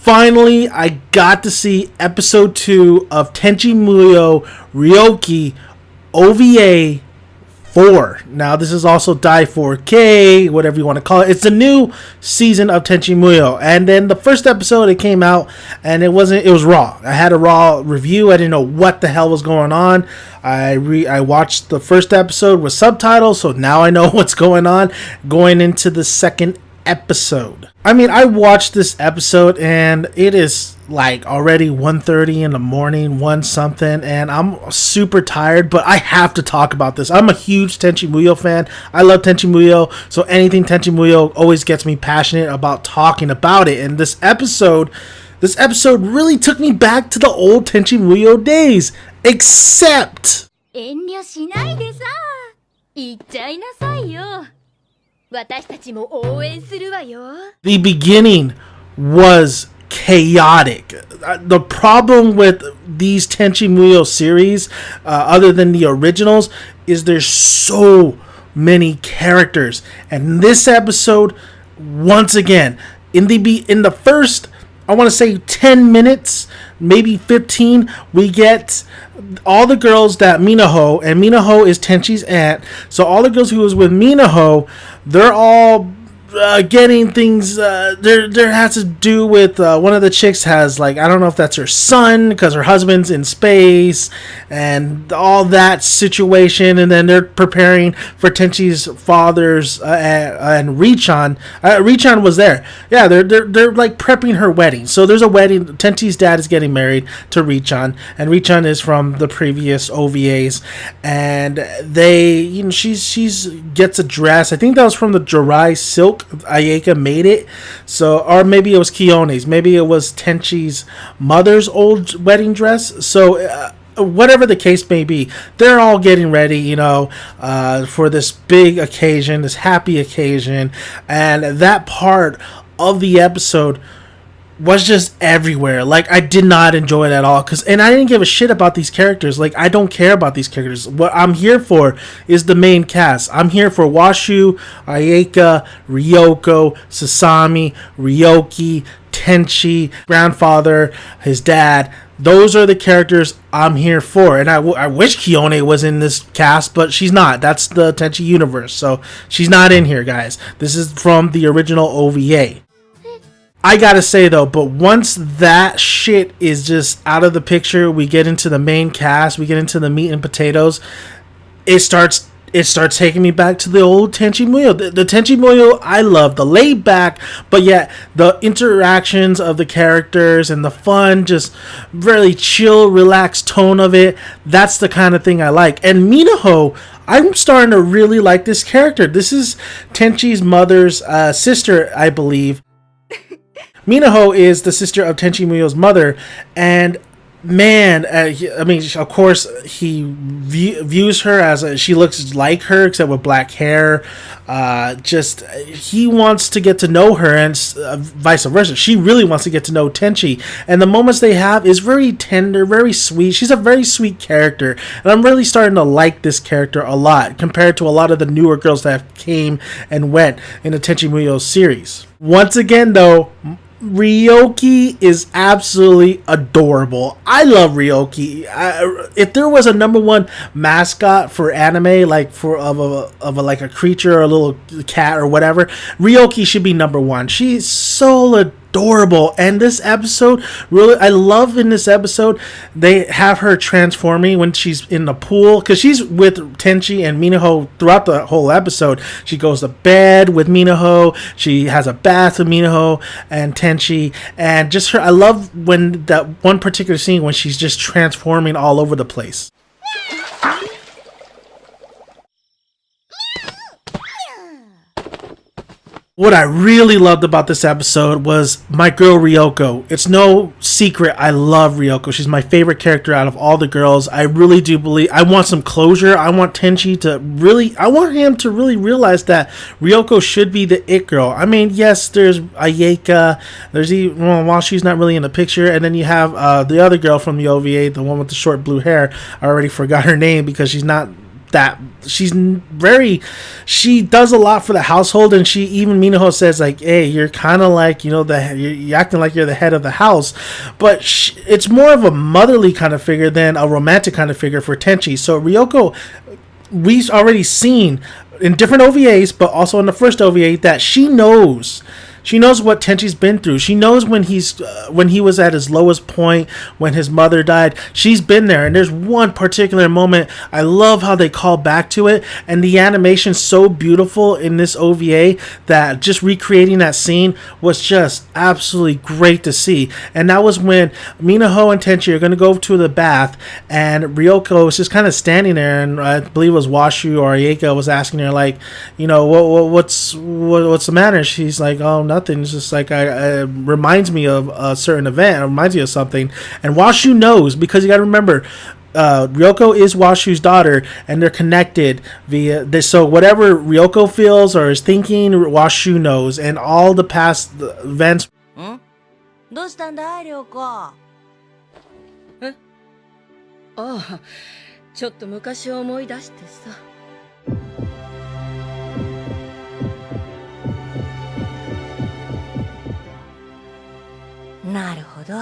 Finally, I got to see episode 2 of Tenchi Muyo RYO-OHKI OVA 4. Now, this is also Die 4K, whatever you want to call it. It's the new season of Tenchi Muyo. And then the first episode, it came out, and it was raw. I had a raw review. I didn't know what the hell was going on. I watched the first episode with subtitles, so now I know what's going on going into the second episode. I mean, I watched this episode and it is like already 1:30 in the morning, 1 something, and I'm super tired, but I have to talk about this. I'm a huge Tenchi Muyo fan. I love Tenchi Muyo, so anything Tenchi Muyo always gets me passionate about talking about it. And this episode really took me back to the old Tenchi Muyo days, except 遠慮しないでさ、言っちゃいなさいよ。私たちも応援するわよ。 The beginning was chaotic. The problem with these Tenchi Muyo series, other than the originals, is there's so many characters. And this episode, once again, in the first, I want to say 10 minutes, maybe 15, we get all the girls that Minaho, and Minaho is Tenchi's aunt, so all the girls who was with Minaho, they're all getting things, there has to do with, one of the chicks has, like, I don't know if that's her son, because her husband's in space, and all that situation, and then they're preparing for Tenchi's father's, and Richan. Richan was there. Yeah, they're like prepping her wedding. So there's a wedding. Tenchi's dad is getting married to Richan, and Richan is from the previous OVAs, and they, you know, she's gets a dress. I think that was from the Jirai Silk. Ayeka made it, so, or maybe it was Kione's, maybe it was Tenchi's mother's old wedding dress. So whatever the case may be, they're all getting ready, you know, for this big occasion, this happy occasion, and that part of the episode was just everywhere. Like, I did not enjoy it at all, and I didn't give a shit about these characters. Like, I don't care about these characters. What I'm here for is the main cast. I'm here for Washu, Ayeka, Ryoko, Sasami, RYO-OHKI, Tenchi, grandfather, his dad. Those are the characters I'm here for, and I wish Kione was in this cast, but she's not. That's the Tenchi universe, so she's not in here, guys. This is from the original OVA. I gotta say though, but once that shit is just out of the picture, we get into the main cast, we get into the meat and potatoes, it starts taking me back to the old Tenchi Muyo. The Tenchi Muyo I love, the laid back, but yet the interactions of the characters and the fun, just really chill, relaxed tone of it, that's the kind of thing I like. And Minaho, I'm starting to really like this character. This is Tenchi's mother's sister, I believe. Minaho is the sister of Tenchi Muyo's mother, and man, I mean, of course, he views her as she looks like her, except with black hair. He wants to get to know her, and vice versa. She really wants to get to know Tenchi, and the moments they have is very tender, very sweet. She's a very sweet character, and I'm really starting to like this character a lot compared to a lot of the newer girls that came and went in the Tenchi Muyo series. Once again, though, RYO-OHKI is absolutely adorable. I love RYO-OHKI. If there was a #1 mascot for anime, like like a creature or a little cat or whatever, RYO-OHKI should be #1. She's so adorable, and this episode really, I love in this episode they have her transforming when she's in the pool, because she's with Tenchi and Minaho throughout the whole episode. She goes to bed with Minaho, she has a bath with Minaho and Tenchi, and just her, I love when that one particular scene when she's just transforming all over the place. What I really loved about this episode was my girl Ryoko. It's no secret I love Ryoko. She's my favorite character out of all the girls. I really do believe, I want some closure. I want Tenchi to really, I want him to really realize that Ryoko should be the it girl. I mean, yes, there's Ayeka, there's even, well, while she's not really in the picture, and then you have the other girl from the OVA, the one with the short blue hair. I already forgot her name because she's not that she does a lot for the household, and she even Minaho says like, hey, you're kind of like, you know, you're acting like you're the head of the house, but it's more of a motherly kind of figure than a romantic kind of figure for Tenchi. So Ryoko, we've already seen in different OVAs, but also in the first OVA, that she knows what Tenchi's been through. She knows when he was at his lowest point, when his mother died. She's been there, and there's one particular moment I love how they call back to it, and the animation's so beautiful in this OVA that just recreating that scene was just absolutely great to see. And that was when Minaho and Tenchi are going to go to the bath, and Ryoko was just kind of standing there, and I believe it was Washu or Ayeka was asking her like, you know, what's the matter? She's like, oh, nothing. It's just like it reminds me of a certain event. It reminds me of something. And Washu knows, because you got to remember, Ryoko is Washu's daughter, and they're connected via this. So whatever Ryoko feels or is thinking, Washu knows, and all the past events. どうしたんだい、涼子。え、ああ、ちょっと昔を思い出してさ。なるほど。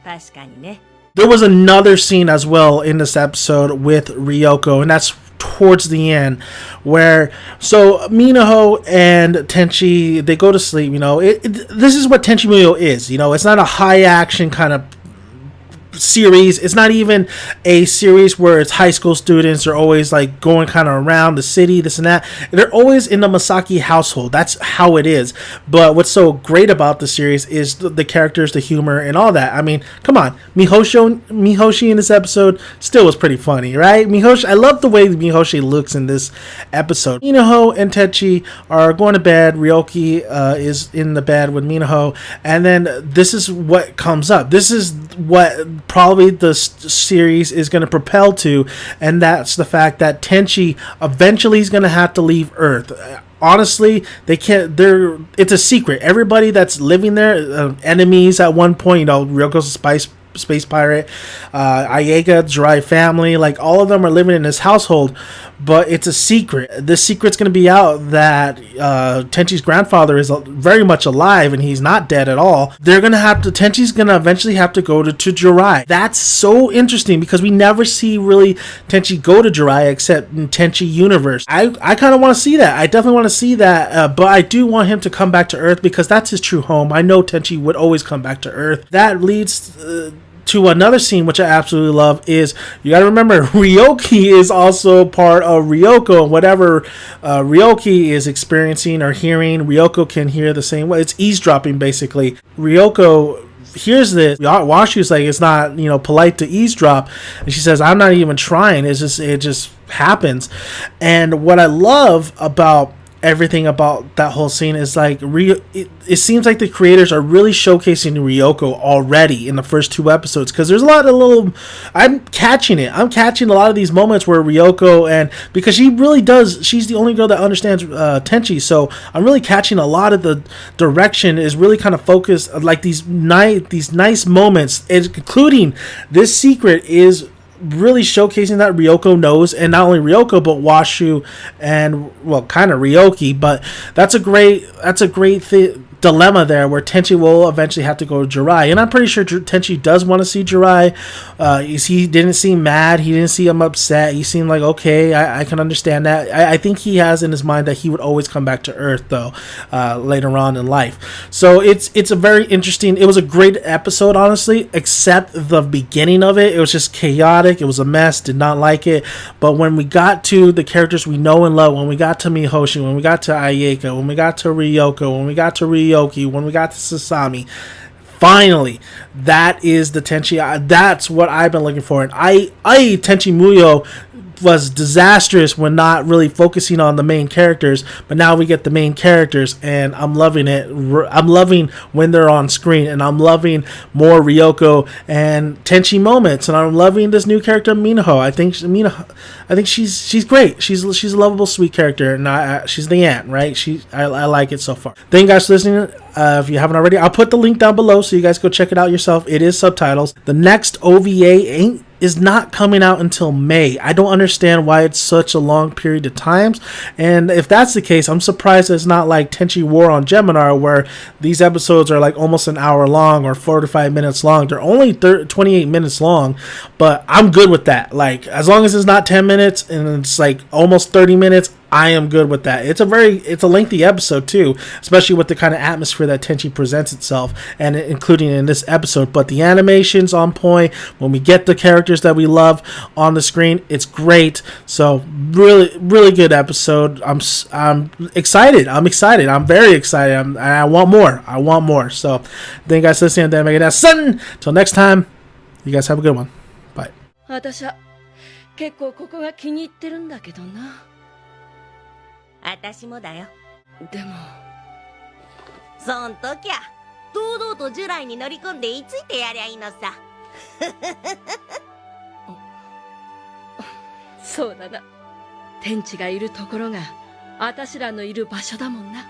確かにね。There was another scene as well in this episode with Ryoko, and that's towards the end, where so Minaho and Tenchi, they go to sleep. You know, this is what Tenchi Muyo is. You know, it's not a high action kind of series. It's not even a series where it's high school students are always like going kind of around the city, this and that. They're always in the Masaki household. That's how it is. But what's so great about the series is the characters, the humor, and all that. I mean, come on, Mihoshi in this episode still was pretty funny, right? Mihoshi, I love the way Mihoshi looks in this episode. Minaho and Tenchi are going to bed. Ryoki is in the bed with Minaho, and then this is what comes up. This is what probably the series is going to propel to, and that's the fact that Tenchi eventually is going to have to leave Earth. Honestly, they can't. It's a secret. Everybody that's living there, enemies at one point. You know, Ryoko's a space pirate, Ayeka, Jirai family, like all of them are living in this household, but it's a secret. This secret's going to be out that Tenchi's grandfather is very much alive, and he's not dead at all. Tenchi's going to eventually have to go to Jirai. That's so interesting, because we never see really Tenchi go to Jirai except in Tenchi universe. I kind of want to see that. I definitely want to see that, but I do want him to come back to Earth, because that's his true home. I know Tenchi would always come back to Earth. That leads to another scene which I absolutely love. Is you gotta remember, Ryoki is also part of Ryoko, and whatever Ryoki is experiencing or hearing, Ryoko can hear the same way. It's eavesdropping, basically. Ryoko hears this. Washu's like, it's not, you know, polite to eavesdrop, and she says, I'm not even trying. It just happens. And what I love about everything about that whole scene is like it seems like the creators are really showcasing Ryoko already in the first two episodes, because there's a lot of I'm catching a lot of these moments where Ryoko, and because she really does, she's the only girl that understands Tenchi, so I'm really catching a lot of the direction is really kind of focused, like these nice moments, including this secret is really showcasing that Ryoko knows, and not only Ryoko but Washu and, well, kind of Ryoki. But that's a great dilemma there, where Tenchi will eventually have to go to Jirai, and I'm pretty sure Tenchi does want to see Jirai. He didn't seem mad, he didn't see him upset, he seemed like, okay, I can understand that. I think he has in his mind that he would always come back to Earth, though, later on in life. So it's a very interesting, it was a great episode, honestly, except the beginning of it. It was just chaotic, it was a mess, did not like it. But when we got to the characters we know and love, when we got to Mihoshi, when we got to Ayeka, when we got to Ryoko, when we got to Ryoki, when we got to Sasami, finally, that is the Tenchi. That's what I've been looking for. And Tenchi Muyo was disastrous when not really focusing on the main characters, but now we get the main characters, and I'm loving it. I'm loving when they're on screen, and I'm loving more Ryoko and Tenchi moments, and I'm loving this new character Minaho. I think she's great. She's a lovable, sweet character, and she's the aunt, right? I like it so far. Thank you guys for listening. If you haven't already, I'll put the link down below so you guys go check it out yourself. It is subtitles. The next OVA is not coming out until May. I don't understand why it's such a long period of time. And if that's the case, I'm surprised it's not like Tenchi War on Geminar, where these episodes are like almost an hour long or 45 minutes long. They're only 28 minutes long, but I'm good with that. Like, as long as it's not 10 minutes and it's like almost 30 minutes, I am good with that. It's a lengthy episode too, especially with the kind of atmosphere that Tenchi presents itself, and including in this episode. But the animation's on point. When we get the characters that we love on the screen, it's great. So really, really good episode. I'm excited. I'm very excited. I want more. So thank you guys for listening to Mega Sun. Till next time, you guys have a good one. Bye. 私は結構ここが気に入ってるんだけどな。私もだよ。でもそんときゃ堂々とジュライに乗り込んで居ついてやりゃいいのさ。そうだな。天地がいるところがあたしらのいる場所だもんな。